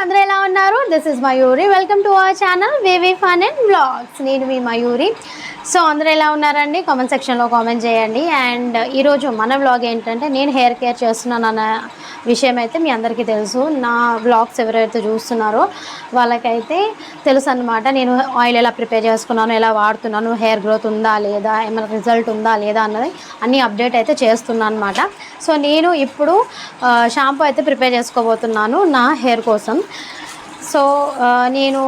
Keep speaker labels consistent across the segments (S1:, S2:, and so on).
S1: అందరూ ఎలా ఉన్నారు? This is Mayuri. Welcome to our channel wavy fun and vlogs. నేను మీ మయూరి. సో అందరూ ఎలా ఉన్నారండి? కామెంట్ సెక్షన్లో కామెంట్ చేయండి. అండ్ ఈరోజు మన వ్లాగ్ ఏంటంటే, నేను హెయిర్ కేర్ చేస్తున్నాను అన్న విషయం అయితే మీ అందరికీ తెలుసు. నా వ్లాగ్స్ ఎవరైతే చూస్తున్నారో వాళ్ళకైతే తెలుసు అనమాట. నేను ఆయిల్ ఎలా ప్రిపేర్ చేసుకున్నాను, ఎలా వాడుతున్నాను, హెయిర్ గ్రోత్ ఉందా లేదా, ఏమైనా రిజల్ట్ ఉందా లేదా అన్నది అన్ని అప్డేట్ అయితే చేస్తున్నాను అనమాట. సో నేను ఇప్పుడు షాంపూ అయితే ప్రిపేర్ చేసుకోబోతున్నాను నా హెయిర్ కోసం. సో నేను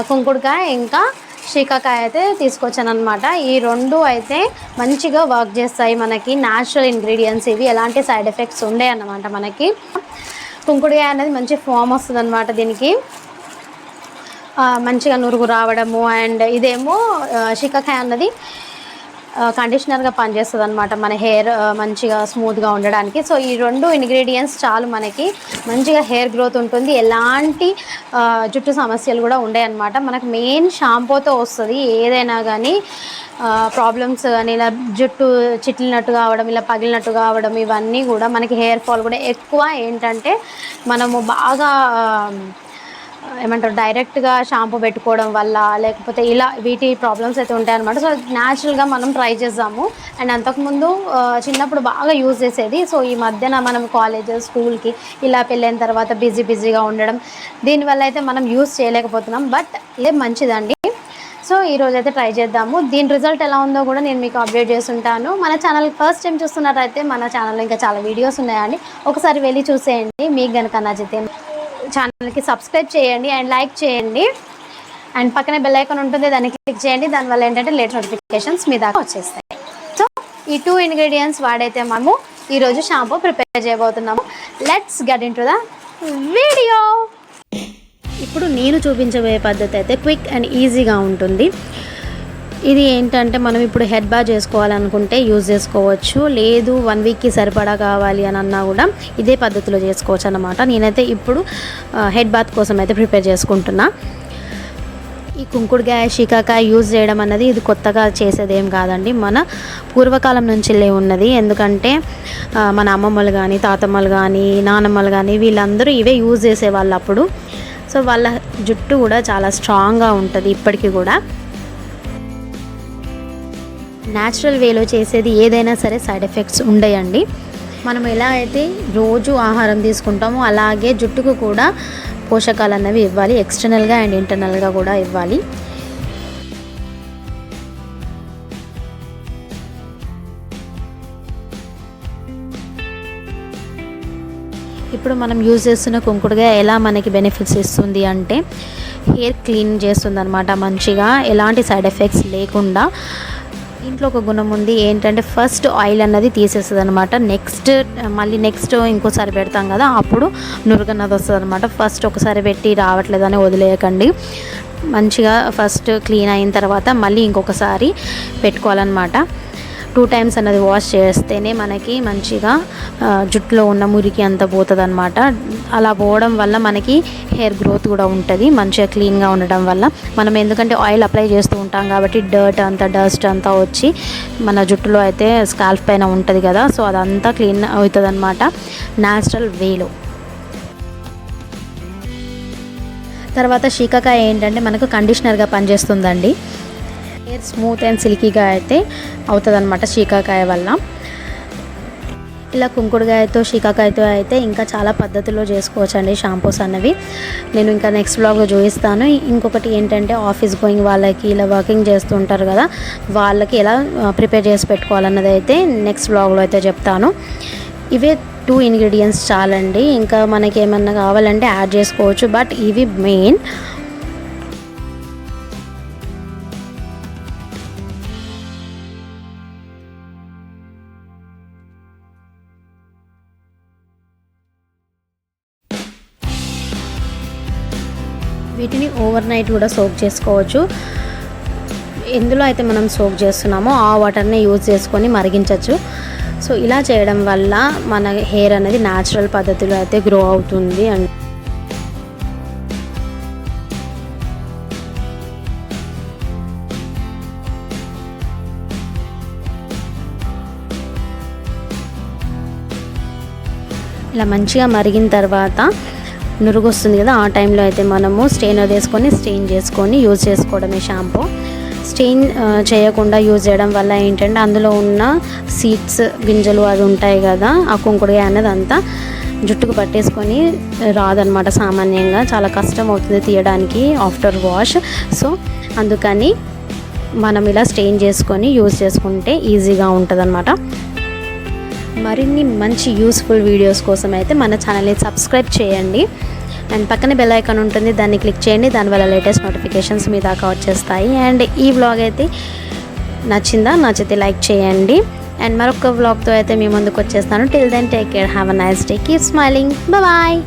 S1: కుంకుడుకాయ ఇంకా శీకాకాయ అయితే తీసుకొచ్చాను అనమాట. ఈ రెండు అయితే మంచిగా వర్క్ చేస్తాయి. మనకి న్యాచురల్ ఇంగ్రీడియంట్స్ ఇవి, ఎలాంటి సైడ్ ఎఫెక్ట్స్ ఉండే అన్నమాట. మనకి కుంకుడుకాయ అనేది మంచి ఫామ్ వస్తుంది అనమాట. దీనికి మంచిగా నురుగు రావడము. అండ్ ఇదేమో శీకాకాయ అన్నది కండిషనర్గా పనిచేస్తుంది అనమాట, మన హెయిర్ మంచిగా స్మూత్గా ఉండడానికి. సో ఈ రెండు ఇంగ్రీడియంట్స్ చాలు మనకి మంచిగా హెయిర్ గ్రోత్ ఉంటుంది, ఎలాంటి జుట్టు సమస్యలు కూడా ఉండవు అనమాట. మనకు మెయిన్ షాంపూతో వస్తుంది ఏదైనా కానీ. ప్రాబ్లమ్స్ కానీ ఇలా జుట్టు చిట్లినట్టు కావడం, ఇలా పగిలినట్టు కావడం, ఇవన్నీ కూడా మనకి హెయిర్ ఫాల్ కూడా ఎక్కువ ఏంటంటే మనము బాగా ఏమంటారు డైరెక్ట్గా షాంపూ పెట్టుకోవడం వల్ల, లేకపోతే ఇలా వీటి ప్రాబ్లమ్స్ అయితే ఉంటాయి అనమాట. సో న్యాచురల్గా మనం ట్రై చేద్దాము. అండ్ అంతకుముందు చిన్నప్పుడు బాగా యూజ్ చేసేది. సో ఈ మధ్యన మనం కాలేజ్ స్కూల్కి ఇలా పెళ్ళైన తర్వాత బిజీగా ఉండడం, దీనివల్ల అయితే మనం యూజ్ చేయలేకపోతున్నాం. బట్ ఇదే మంచిదండి. సో ఈరోజు అయితే ట్రై చేద్దాము. దీని రిజల్ట్ ఎలా ఉందో కూడా నేను మీకు అప్డేట్ చేస్తుంటాను. మన ఛానల్ ఫస్ట్ టైం చూస్తున్నట్టయితే మన ఛానల్లో ఇంకా చాలా వీడియోస్ ఉన్నాయండి, ఒకసారి వెళ్ళి చూసేయండి. మీకు కనుక నచ్చితే ఛానల్కి సబ్స్క్రైబ్ చేయండి అండ్ లైక్ చేయండి. అండ్ పక్కనే బెల్ ఐకాన్ ఉంటుంది, దాన్ని క్లిక్ చేయండి. దానివల్ల ఏంటంటే లేటెస్ట్ నోటిఫికేషన్స్ మీ దాకా వచ్చేస్తాయి. సో ఈ 2 ఇంగ్రీడియంట్స్ వాడైతే మనము ఈరోజు షాంపూ ప్రిపేర్ చేయబోతున్నాము. Let's get in to the video. ఇప్పుడు నేను చూపించబోయే పద్ధతి అయితే క్విక్ అండ్ ఈజీగా ఉంటుంది. ఇది ఏంటంటే మనం ఇప్పుడు హెడ్ బాత్ చేసుకోవాలనుకుంటే యూజ్ చేసుకోవచ్చు, లేదు 1 వీక్కి సరిపడా కావాలి అని అన్నా కూడా ఇదే పద్ధతిలో చేసుకోవచ్చు అన్నమాట. నేనైతే ఇప్పుడు హెడ్ బాత్ కోసం అయితే ప్రిపేర్ చేసుకుంటున్నా. ఈ కుంకుడుకాయ శీకాకాయ యూజ్ చేయడం అన్నది ఇది కొత్తగా చేసేదేం కాదండి, మన పూర్వకాలం నుంచిలే ఉన్నది. ఎందుకంటే మన అమ్మమ్మలు కానీ, తాతమ్మలు కానీ, నానమ్మలు కానీ వీళ్ళందరూ ఇవే యూజ్ చేసేవాళ్ళు అప్పుడు. సో వాళ్ళ జుట్టు కూడా చాలా స్ట్రాంగ్గా ఉంటుంది ఇప్పటికీ కూడా. న్యాచురల్ వేలో చేసేది ఏదైనా సరే సైడ్ ఎఫెక్ట్స్ ఉండయండి. మనం ఎలా అయితే రోజు ఆహారం తీసుకుంటామో అలాగే జుట్టుకు కూడా పోషకాలు అన్నవి ఇవ్వాలి, ఎక్స్టర్నల్గా అండ్ ఇంటర్నల్గా కూడా ఇవ్వాలి. ఇప్పుడు మనం యూజ్ చేస్తున్న కుంకుడుగా ఎలా మనకి బెనిఫిట్స్ ఇస్తుంది అంటే, హెయిర్ క్లీన్ చేస్తుంది అనమాట మంచిగా, ఎలాంటి సైడ్ ఎఫెక్ట్స్ లేకుండా. ఇంట్లో ఒక గుణం ఉంది ఏంటంటే, ఫస్ట్ ఆయిల్ అన్నది తీసేస్తుంది అనమాట. నెక్స్ట్ ఇంకోసారి పెడతాం కదా, అప్పుడు నురుగన్నది వస్తుంది అనమాట. ఫస్ట్ ఒకసారి పెట్టి రావట్లేదని వదిలేయకండి. మంచిగా ఫస్ట్ క్లీన్ అయిన తర్వాత మళ్ళీ ఇంకొకసారి పెట్టుకోవాలన్నమాట. 2 టైమ్స్ అన్నది వాష్ చేస్తేనే మనకి మంచిగా జుట్టులో ఉన్న మురికి అంతా పోతుంది అనమాట. అలా పోవడం వల్ల మనకి హెయిర్ గ్రోత్ కూడా ఉంటుంది మంచిగా క్లీన్గా ఉండడం వల్ల. మనం ఎందుకంటే ఆయిల్ అప్లై చేస్తూ ఉంటాం కాబట్టి డస్ట్ అంతా వచ్చి మన జుట్టులో అయితే స్కాల్ప్ పైన ఉంటుంది కదా, సో అదంతా క్లీన్ అవుతుంది అనమాట న్యాచురల్ వేలో. తర్వాత శీకాకాయ ఏంటంటే మనకు కండిషనర్గా పనిచేస్తుందండి. హెయిర్ స్మూత్ అండ్ సిల్కీగా అయితే అవుతుంది అనమాట శీకాకాయ వల్ల. ఇలా కుంకుడుకాయతో శీకాకాయతో అయితే ఇంకా చాలా పద్ధతిలో చేసుకోవచ్చు అండి షాంపూస్ అన్నవి. నేను ఇంకా నెక్స్ట్ బ్లాగ్లో చూపిస్తాను. ఇంకొకటి ఏంటంటే, ఆఫీస్ గోయింగ్ వాళ్ళకి, ఇలా వర్కింగ్ చేస్తూ ఉంటారు కదా, వాళ్ళకి ఎలా ప్రిపేర్ చేసి పెట్టుకోవాలన్నది అయితే నెక్స్ట్ బ్లాగ్లో అయితే చెప్తాను. ఇవే 2 ఇంగ్రీడియంట్స్ చాలండి, ఇంకా మనకి ఏమన్నా కావాలంటే యాడ్ చేసుకోవచ్చు, బట్ ఇవి మెయిన్. వీటిని ఓవర్ నైట్ కూడా సోక్ చేసుకోవచ్చు. ఎందులో అయితే మనం సోక్ చేస్తున్నామో ఆ వాటర్ని యూజ్ చేసుకొని మరిగించవచ్చు. సో ఇలా చేయడం వల్ల మన హెయిర్ అనేది న్యాచురల్ పద్ధతిలో అయితే గ్రో అవుతుంది. అండ్ ఇలా మంచిగా మరిగిన తర్వాత నురుగు వస్తుంది కదా, ఆ టైంలో అయితే మనము స్టెయినర్ వేసుకొని స్టెయిన్ చేసుకొని యూజ్ చేసుకోవడమే షాంపూ. స్టెయిన్ చేయకుండా యూజ్ చేయడం వల్ల ఏంటంటే అందులో ఉన్న సీడ్స్, గింజలు అవి ఉంటాయి కదా, ఆ కుంకుడుగా అనేది అంతా జుట్టుకు పట్టేసుకొని రాదనమాట. సామాన్యంగా చాలా కష్టం అవుతుంది తీయడానికి ఆఫ్టర్ వాష్. సో అందుకని మనం ఇలా స్టెయిన్ చేసుకొని యూజ్ చేసుకుంటే ఈజీగా ఉంటుందన్నమాట. మరిన్ని మంచి యూస్ఫుల్ వీడియోస్ కోసం అయితే మన ఛానల్ని సబ్స్క్రైబ్ చేయండి. అండ్ పక్కన బెల్ ఐకాన్ ఉంటుంది, దాన్ని క్లిక్ చేయండి. దానివల్ల లేటెస్ట్ నోటిఫికేషన్స్ మీ దాకా వచ్చేస్తాయి. అండ్ ఈ వ్లాగ్ అయితే నచ్చితే లైక్ చేయండి. అండ్ మరొక వ్లాగ్తో అయితే మీ ముందుకు వచ్చేస్తాను. Till then take care, have a nice day, keep smiling, bye.